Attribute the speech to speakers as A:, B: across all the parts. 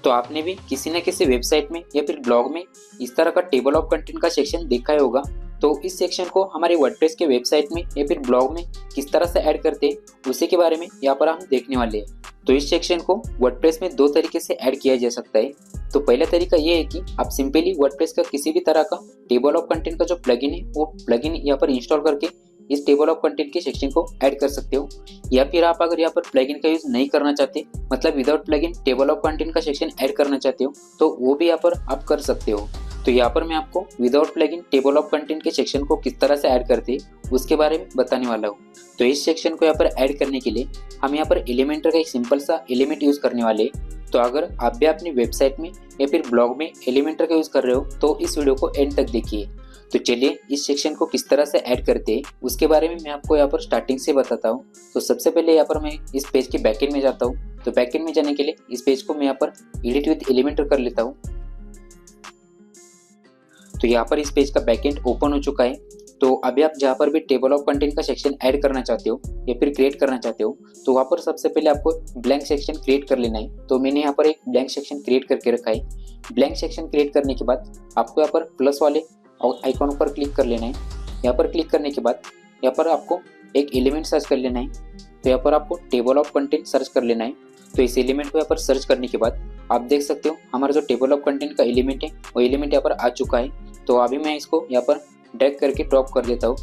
A: तो आपने भी किसी न किसी वेबसाइट में या फिर ब्लॉग में इस तरह का टेबल ऑफ कंटेंट का सेक्शन देखा ही होगा। तो इस सेक्शन को हमारे वर्डप्रेस के वेबसाइट में या फिर ब्लॉग में किस तरह से ऐड करते हैं उसी के बारे में यहाँ पर हम देखने वाले हैं। तो इस सेक्शन को वर्डप्रेस में दो तरीके से ऐड किया जा सकता है। तो पहला तरीका ये है कि आप सिंपली वर्डप्रेस का किसी भी तरह का टेबल ऑफ कंटेंट का जो प्लगइन है वो प्लगइन यहाँ पर इंस्टॉल करके इस टेबल ऑफ कंटेंट के सेक्शन को ऐड कर सकते हो। या फिर आप अगर यहाँ पर प्लगइन का यूज नहीं करना चाहते, मतलब without plugin table of content का सेक्शन ऐड करना चाहते हो, तो वो भी यहाँ पर आप कर सकते हो। तो यहाँ पर मैं आपको without plugin table of content के सेक्शन को किस तरह से ऐड करते हैं उसके बारे में बताने वाला हूँ। तो इस सेक्शन को यहाँ पर ऐड करने के लिए हम यहाँ पर एलिमेंटर का एक सिंपल सा एलिमेंट यूज करने वाले हैं। तो अगर आप भी अपनी वेबसाइट में या फिर ब्लॉग में एलिमेंटर का यूज कर रहे हो तो इस वीडियो को एंड तक देखिए। तो चलिए इस सेक्शन को किस तरह से ऐड करते हैं उसके बारे में मैं आपको यहाँ पर स्टार्टिंग से बताता हूँ। तो सबसे पहले यहाँ पर मैं इस पेज के बैकएंड में जाता हूँ। तो बैकएंड में जाने के लिए इस पेज को मैं यहाँ पर एडिट विद एलिमेंटर कर लेता हूँ। तो यहाँ पर इस पेज का बैकएंड ओपन हो चुका है। तो अभी आप जहाँ पर भी टेबल ऑफ कंटेंट का सेक्शन ऐड करना चाहते हो या फिर क्रिएट करना चाहते हो तो वहाँ पर सबसे पहले आपको ब्लैंक सेक्शन क्रिएट कर लेना है। तो मैंने यहाँ पर एक ब्लैंक सेक्शन क्रिएट करके रखा है। ब्लैंक सेक्शन क्रिएट करने के बाद आपको यहाँ पर प्लस वाले आइकॉन पर क्लिक कर लेना है। यहाँ पर क्लिक करने के बाद यहाँ पर आपको एक एलिमेंट सर्च कर लेना है। तो यहाँ पर आपको टेबल ऑफ कंटेंट सर्च कर लेना है। तो इस एलिमेंट को यहाँ पर सर्च करने के बाद आप देख सकते हो हमारा जो टेबल ऑफ कंटेंट का एलिमेंट है वो एलिमेंट यहाँ पर आ चुका है। तो अभी मैं इसको यहाँ पर ड्रैग करके ड्रॉप कर देता हूँ।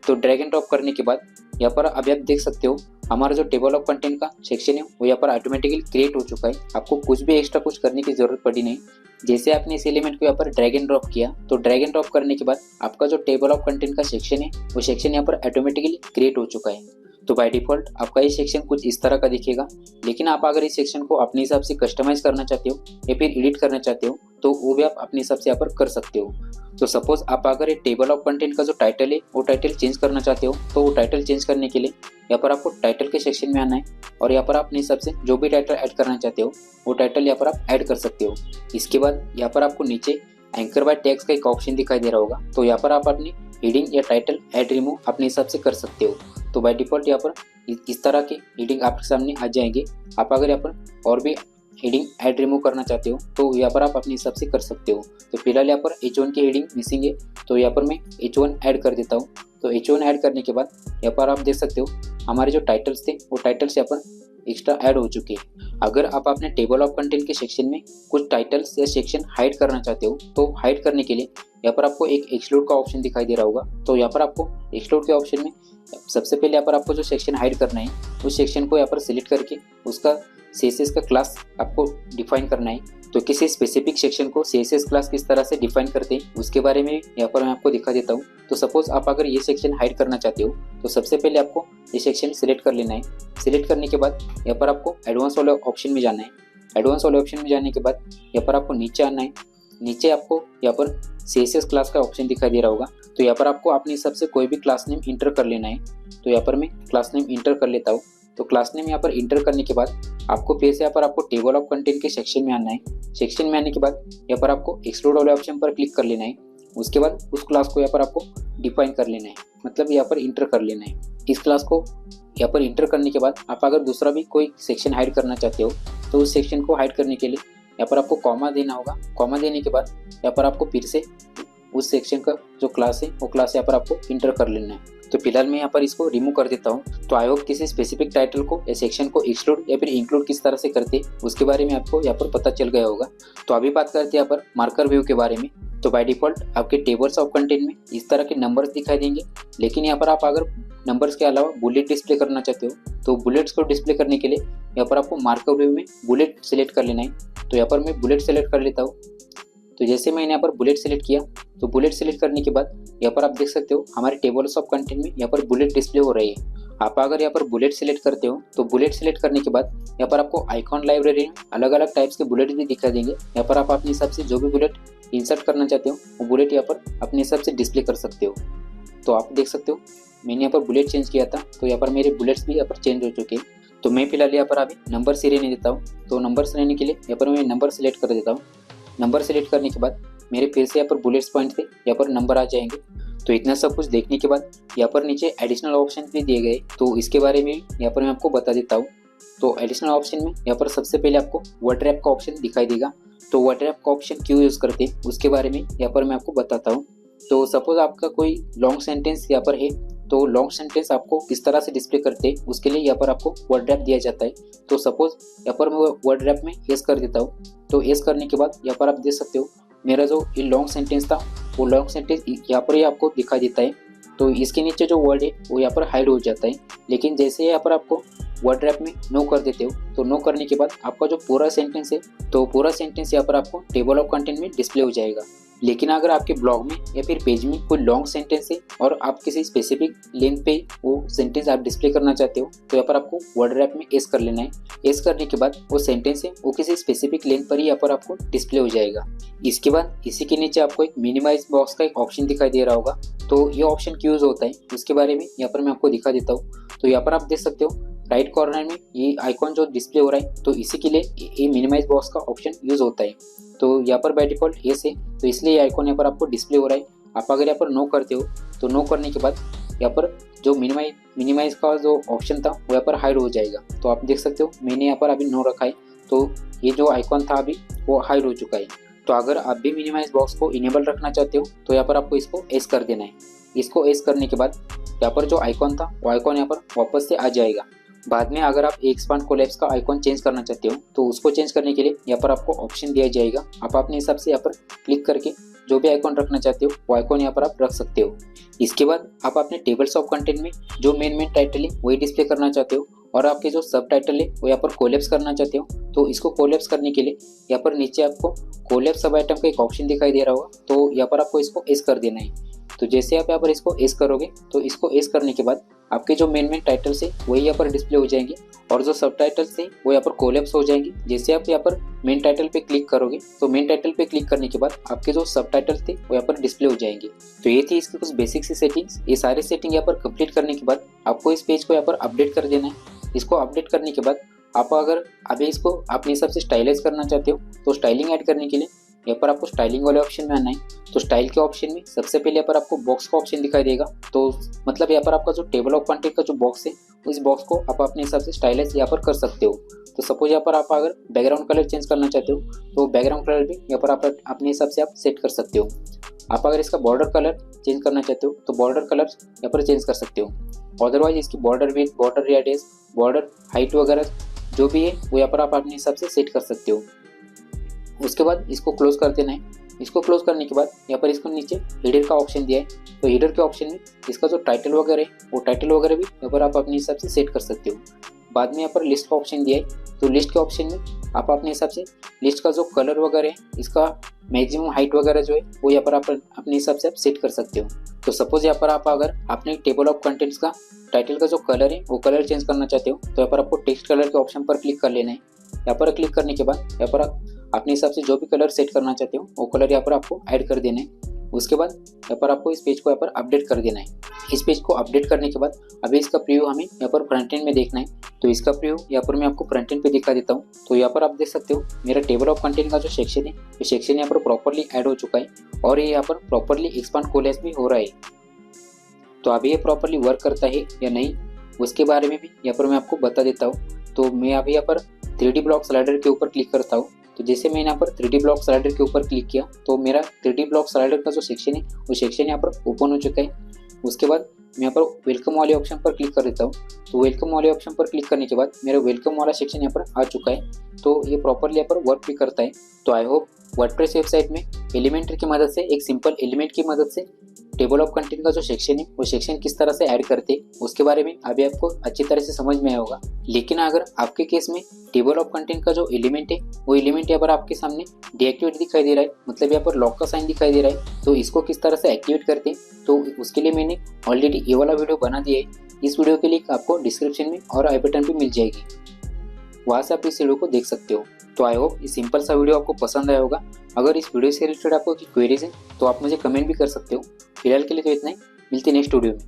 A: तो ड्रैग एंड ड्रॉप करने के बाद यहाँ पर अभी आप देख सकते हो हमारा जो टेबल ऑफ कंटेंट का सेक्शन है वो यहाँ पर ऑटोमेटिकली क्रिएट हो चुका है। आपको कुछ भी एक्स्ट्रा कुछ करने की जरूरत पड़ी नहीं। जैसे आपने इस एलिमेंट को यहाँ पर ड्रैग एंड ड्रॉप किया तो ड्रैग एंड ड्रॉप करने के बाद आपका जो टेबल ऑफ कंटेंट का सेक्शन है वो सेक्शन यहाँ पर ऑटोमेटिकली क्रिएट हो चुका है। तो बाय डिफॉल्ट आपका ये सेक्शन कुछ इस तरह का दिखेगा। लेकिन आप अगर इस सेक्शन को अपने हिसाब से कस्टमाइज करना चाहते हो या फिर एडिट करना चाहते हो तो वो भी आप अपने हिसाब से यहाँ पर कर सकते हो। तो सपोज आप अगर ये टेबल ऑफ कंटेंट का जो टाइटल है वो टाइटल चेंज करना चाहते हो तो वो टाइटल चेंज करने के लिए यहाँ पर आपको टाइटल के सेक्शन में आना है और यहाँ पर आप अपने हिसाब से जो भी टाइटल ऐड करना चाहते हो वो टाइटल यहाँ पर आप ऐड कर सकते हो। इसके बाद यहाँ पर आपको नीचे एंकर बाय टैग्स का एक ऑप्शन दिखाई दे रहा होगा। तो यहाँ पर आप अपनी हेडिंग या टाइटल ऐड रिमूव अपने हिसाब से कर सकते हो। तो बाय डिफॉल्ट यहाँ पर इस तरह के हेडिंग आपके सामने आ जाएंगे। आप अगर यहाँ पर और भी हेडिंग ऐड रिमूव करना चाहते हो तो यहाँ पर आप अपने हिसाब से कर सकते हो। तो फिलहाल यहाँ पर H1 की हेडिंग मिसिंग है तो यहाँ पर मैं H1 ऐड कर देता हूँ। तो H1 ऐड करने के बाद यहाँ पर आप देख सकते हो हमारे जो टाइटल्स थे वो टाइटल्स यहाँ पर एक्स्ट्रा ऐड हो चुके हैं। अगर आप अपने टेबल ऑफ कंटेंट के सेक्शन में कुछ टाइटल्स या सेक्शन हाइड करना चाहते हो तो हाइड करने के लिए यहाँ पर आपको एक एक्सक्लूड का ऑप्शन दिखाई दे रहा होगा। तो यहाँ पर आपको एक्सक्लूड के ऑप्शन में सबसे पहले यहाँ पर आपको जो सेक्शन हाइड करना है उस सेक्शन को यहाँ पर सिलेक्ट करके उसका CSS का क्लास आपको डिफाइन करना है। तो किसी स्पेसिफिक सेक्शन को CSS क्लास किस तरह से डिफाइन करते हैं उसके बारे में यहाँ पर मैं आपको दिखा देता हूँ। तो सपोज आप अगर ये सेक्शन हाइड करना चाहते हो तो सबसे पहले आपको ये सेक्शन सिलेक्ट कर लेना है। सिलेक्ट करने के बाद यहाँ पर आपको एडवांस वाले ऑप्शन में जाना है। एडवांस वाले ऑप्शन में जाने के बाद यहाँ पर आपको नीचे आना है। नीचे आपको यहाँ पर CSS क्लास का ऑप्शन दिखाई दे रहा होगा। तो यहाँ पर आपको अपने हिसाब से कोई भी क्लास नेम इंटर कर लेना है। तो यहाँ पर मैं क्लास नेम इंटर कर लेता हूँ। तो क्लास नेम यहाँ पर इंटर करने के बाद आपको फिर से यहाँ पर आपको टेबल ऑफ कंटेंट के सेक्शन में आना है। सेक्शन में आने के बाद यहाँ पर आपको एक्सक्लूड वाले ऑप्शन पर क्लिक कर लेना है। उसके बाद उस क्लास को यहाँ पर आपको डिफाइन कर लेना है, मतलब यहाँ पर इंटर कर लेना है। इस क्लास को यहाँ पर इंटर करने के बाद आप अगर दूसरा भी कोई सेक्शन हाइड करना चाहते हो तो उस सेक्शन को हाइड करने के लिए यहाँ पर आपको कॉमा देना होगा। कॉमा देने के बाद यहाँ पर आपको फिर से उस सेक्शन का जो क्लास है वो क्लास यहाँ पर आपको इंटर कर लेना है। तो फिलहाल मैं यहाँ पर इसको रिमूव कर देता हूँ। तो आई होप किसी स्पेसिफिक टाइटल को या सेक्शन को एक्सक्लूड या फिर इंक्लूड किस तरह से करते उसके बारे में आपको यहाँ पर पता चल गया होगा। तो अभी बात करते हैं यहाँ पर मार्कर व्यू के बारे में। तो बाय डिफॉल्ट आपके टेबल्स ऑफ कंटेंट में इस तरह के नंबर्स दिखाई देंगे। लेकिन यहाँ पर आप अगर नंबर्स के अलावा बुलेट डिस्प्ले करना चाहते हो तो बुलेट्स को डिस्प्ले करने के लिए यहाँ पर आपको मार्कर व्यू में बुलेट सेलेक्ट कर लेना है। तो यहाँ पर मैं बुलेट सेलेक्ट कर लेता हूँ। तो जैसे मैंने यहाँ पर बुलेट सेलेक्ट किया तो बुलेट सेलेक्ट करने के बाद यहाँ पर आप देख सकते हो हमारे टेबल्स ऑफ कंटेंट में यहाँ पर बुलेट डिस्प्ले हो रही है। आप अगर यहाँ पर बुलेट सेलेक्ट करते हो तो बुलेट सेलेक्ट करने के बाद यहाँ पर आपको आइकॉन लाइब्रेरी में अलग अलग टाइप्स के बुलेट भी दिखाई देंगे। यहाँ पर आप अपने हिसाब से जो भी बुलेट इंसर्ट करना चाहते हो वो बुलेट यहाँ पर अपने हिसाब से डिस्प्ले कर सकते हो। तो आप देख सकते हो मैंने यहाँ पर बुलेट चेंज किया था तो यहाँ पर मेरे बुलेट्स भी यहाँ पर चेंज हो चुके हैं। तो मैं फिलहाल यहाँ पर अभी नंबर्स ही रहने देता हूँ। तो नंबर्स रहने के लिए यहाँ पर मैं नंबर सेलेक्ट कर देता हूँ। नंबर सेलेक्ट करने के बाद मेरे फिर से यहाँ पर बुलेट्स पॉइंट थे यहाँ पर नंबर आ जाएंगे। तो इतना सब कुछ देखने के बाद यहाँ पर नीचे एडिशनल ऑप्शन भी दिए गए तो इसके बारे में यहाँ पर मैं आपको बता देता हूँ। तो एडिशनल ऑप्शन में यहाँ पर सबसे पहले आपको वर्ड रैप का ऑप्शन दिखाई देगा। तो वर्ड रैप का ऑप्शन क्यों यूज़ करते हैं उसके बारे में यहाँ पर मैं आपको बताता हूँ। तो सपोज आपका कोई लॉन्ग सेंटेंस यहाँ पर है, तो लॉन्ग सेंटेंस आपको किस तरह से डिस्प्ले करते हैं उसके लिए यहाँ पर आपको वर्ड रैप दिया जाता है। तो सपोज यहाँ पर मैं वर्ड रैप में एस कर देता हूँ। तो एस करने के बाद यहाँ पर आप देख सकते हो मेरा जो ये लॉन्ग सेंटेंस था वो लॉन्ग सेंटेंस यहाँ पर ही आपको दिखाई देता है। तो इसके नीचे जो वर्ड है वो यहाँ पर हाइड हो जाता है। लेकिन जैसे यहाँ पर आपको वर्ड रैप में नो कर देते हो तो नो करने के बाद आपका जो पूरा सेंटेंस है तो पूरा सेंटेंस यहाँ पर आपको टेबल ऑफ कंटेंट में डिस्प्ले हो जाएगा। लेकिन अगर आपके ब्लॉग में या फिर पेज में कोई लॉन्ग सेंटेंस है और आप किसी स्पेसिफिक लेंथ पे वो सेंटेंस आप डिस्प्ले करना चाहते हो तो यहाँ पर आपको वर्ड रैप में एस कर लेना है। एस करने के बाद वो सेंटेंस है वो किसी स्पेसिफिक लेंथ पर ही यहाँ पर आपको डिस्प्ले हो जाएगा। इसके बाद इसी के नीचे आपको एक मिनिमाइज बॉक्स का एक ऑप्शन दिखाई दे रहा होगा। तो ये ऑप्शन क्यों यूज होता है उसके बारे में यहाँ पर मैं आपको दिखा देता हूँ। तो यहाँ पर आप देख सकते हो राइट कॉर्नर में ये आइकॉन जो डिस्प्ले हो रहा है तो इसी के लिए ये मिनिमाइज बॉक्स का ऑप्शन यूज होता है। तो यहाँ पर बाय डिफॉल्ट येस है तो इसलिए आइकॉन यहाँ पर आपको डिस्प्ले हो रहा है। आप अगर यहाँ पर नो करते हो तो नो करने के बाद यहाँ पर जो मिनिमाइज का जो ऑप्शन था वो यहाँ पर हाइड हो जाएगा। तो आप देख सकते हो मैंने यहाँ पर अभी नो रखा है तो ये जो आइकॉन था अभी वो हाइड हो चुका है। तो अगर आप भी मिनिमाइज बॉक्स को इनेबल रखना चाहते हो तो यहाँ पर आपको इसको एस कर देना है। इसको एस करने के बाद यहाँ पर जो आइकॉन था वो आइकॉन यहाँ पर वापस से आ जाएगा। बाद में अगर आप एक्सपांड कोलैप्स का आइकॉन चेंज करना चाहते हो तो उसको चेंज करने के लिए यहाँ पर आपको ऑप्शन दिया जाएगा। आप अपने हिसाब से यहाँ पर क्लिक करके जो भी आइकॉन रखना चाहते हो वो आइकॉन यहाँ पर आप रख सकते हो। इसके बाद आप अपने टेबल्स ऑफ कंटेंट में जो मेन टाइटल है वही डिस्प्ले करना चाहते हो और आपके जो सब टाइटल है वो यहाँ पर कोलैप्स करना चाहते हो तो इसको कोलैप्स करने के लिए यहाँ पर नीचे आपको कोलैप्स सब आइटम का एक ऑप्शन दिखाई दे रहा होगा। तो यहाँ पर आपको इसको एस कर देना है। तो जैसे आप यहाँ पर इसको एस करोगे तो इसको एस करने के बाद आपके जो मेन टाइटल्स है वही यहाँ पर डिस्प्ले हो जाएंगे और जो सब टाइटल्स है वो यहाँ पर कोलैप्स हो जाएंगे। जैसे आप यहाँ पर मेन टाइटल पे क्लिक करोगे तो मेन टाइटल पे क्लिक करने के बाद आपके जो सब टाइटल्स थे वो यहाँ पर डिस्प्ले हो जाएंगे। तो ये थी इसकी कुछ बेसिक सी सेटिंग्स। ये सारी सेटिंग यहाँ पर कंप्लीट करने के बाद आपको इस पेज को यहाँ पर अपडेट कर देना है। इसको अपडेट करने के बाद आप अगर अभी इसको अपने हिसाब से स्टाइलाइज करना चाहते हो तो स्टाइलिंग ऐड करने के लिए यहाँ पर आपको स्टाइलिंग वाले ऑप्शन में आना है। तो स्टाइल के ऑप्शन में सबसे पहले यहाँ पर आपको बॉक्स का ऑप्शन दिखाई देगा। तो मतलब यहाँ पर आपका जो टेबल ऑफ कंटेंट का जो बॉक्स है उस बॉक्स को आप अपने हिसाब से स्टाइलाइज यहाँ पर कर सकते हो। तो सपोज यहाँ पर आप अगर बैकग्राउंड कलर चेंज करना चाहते हो तो बैकग्राउंड कलर भी यहाँ पर आप अपने हिसाब से आप सेट कर सकते हो। आप अगर इसका बॉर्डर कलर चेंज करना चाहते हो तो बॉर्डर कलर यहाँ पर चेंज कर सकते हो। अदरवाइज इसकी border width, border radius, border height वगैरह जो भी है वो यहाँ पर आप अपने हिसाब से सेट कर सकते हो। उसके बाद इसको क्लोज कर देना है। इसको क्लोज करने के बाद यहाँ पर इसको नीचे हेडर का ऑप्शन दिया है। तो हेडर के ऑप्शन में इसका जो टाइटल वगैरह है वो टाइटल वगैरह भी यहाँ पर आप अपने हिसाब से सेट कर सकते हो। बाद में यहाँ पर लिस्ट का ऑप्शन दिया है। तो लिस्ट के ऑप्शन में आप अपने हिसाब से लिस्ट का जो कलर वगैरह है इसका मैक्सिमम हाइट वगैरह जो है वो यहाँ पर आप अपने हिसाब से आप सेट कर सकते हो। तो सपोज यहाँ पर आप अगर अपने टेबल ऑफ कंटेंट्स का टाइटल का जो कलर है वो कलर चेंज करना चाहते हो तो यहाँ पर आपको टेक्स्ट कलर के ऑप्शन पर क्लिक कर लेना है। यहाँ पर क्लिक करने के बाद यहाँ पर आप अपने हिसाब से जो भी कलर सेट करना चाहते हो वो कलर यहाँ पर आपको ऐड कर देना है। उसके बाद यहाँ पर आपको इस पेज को यहाँ पर अपडेट कर देना है। इस पेज को अपडेट करने के बाद अभी इसका प्रीव्यू हमें यहाँ पर फ्रंट एंड में देखना है। तो इसका प्रीव्यू यहाँ पर मैं आपको फ्रंट एंड पे दिखा देता हूँ। तो यहाँ पर आप देख सकते हो मेरा टेबल ऑफ कंटेंट का जो सेक्शन है वो सेक्शन यहाँ पर प्रॉपरली ऐड हो चुका है और ये यहाँ पर प्रॉपरली एक्सपांड कोलैप्स भी हो रहा है। तो अभी ये प्रॉपरली वर्क करता है या नहीं उसके बारे में भी यहाँ पर मैं आपको बता देता हूँ। तो मैं अभी यहाँ पर 3D ब्लॉक स्लाइडर के ऊपर क्लिक करता हूँ। तो जैसे मैंने यहाँ पर 3D ब्लॉक स्लाइडर के ऊपर क्लिक किया तो मेरा 3D ब्लॉक स्लाइडर का जो सेक्शन है वो सेक्शन यहाँ पर ओपन हो चुका है। उसके बाद मैं यहाँ पर वेलकम वाले ऑप्शन पर क्लिक कर देता हूँ। तो वेलकम वाले ऑप्शन पर क्लिक करने के बाद मेरा वेलकम वाला सेक्शन यहाँ पर आ चुका है। तो ये प्रॉपरली यहाँ पर वर्क भी करता है। तो आई होप वर्डप्रेस वेबसाइट में एलिमेंटर की मदद से एक सिंपल एलिमेंट की मदद से टेबल ऑफ कंटेंट का जो सेक्शन है वो सेक्शन किस तरह से ऐड करते हैं उसके बारे में अभी आपको अच्छी तरह से समझ में आया होगा। लेकिन अगर आपके केस में टेबल ऑफ कंटेंट का जो एलिमेंट है वो एलिमेंट यहाँ पर आपके सामने डीएक्टिवेट दिखाई दे रहा है, मतलब यहाँ पर लॉक का साइन दिखाई दे रहा है, तो इसको किस तरह से एक्टिवेट करते हैं तो उसके लिए मैंने ऑलरेडी ये वाला वीडियो बना दिया है। इस वीडियो के लिंक आपको डिस्क्रिप्शन में और आई बटन पे मिल जाएगी, वहाँ से आप इस वीडियो को देख सकते हो। तो आई होप इस सिंपल सा वीडियो आपको पसंद आया होगा। अगर इस वीडियो से रिलेटेड आपको कोई क्वेरीज है तो आप मुझे कमेंट भी कर सकते हो। फिलहाल के लिए तो इतना ही, मिलते हैं नेक्स्ट वीडियो में।